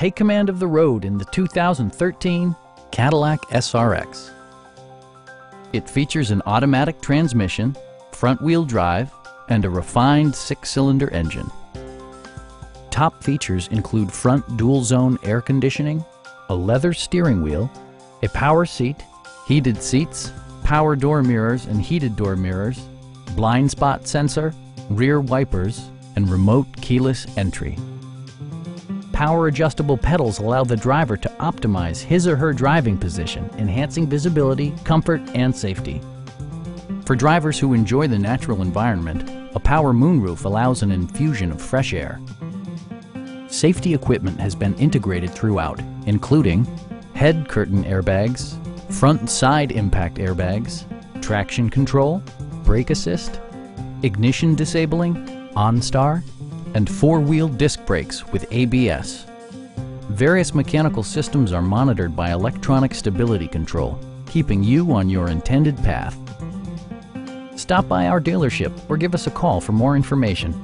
Take command of the road in the 2013 Cadillac SRX. It features an automatic transmission, front-wheel drive, and a refined 6-cylinder engine. Top features include front dual-zone air conditioning, a leather steering wheel, a power seat, heated seats, power door mirrors and heated door mirrors, blind spot sensor, rear wipers, and remote keyless entry. Power adjustable pedals allow the driver to optimize his or her driving position, enhancing visibility, comfort, and safety. For drivers who enjoy the natural environment, a power moonroof allows an infusion of fresh air. Safety equipment has been integrated throughout, including head curtain airbags, front and side impact airbags, traction control, brake assist, ignition disabling, OnStar, and 4-wheel disc brakes with ABS. Various mechanical systems are monitored by electronic stability control, keeping you on your intended path. Stop by our dealership or give us a call for more information.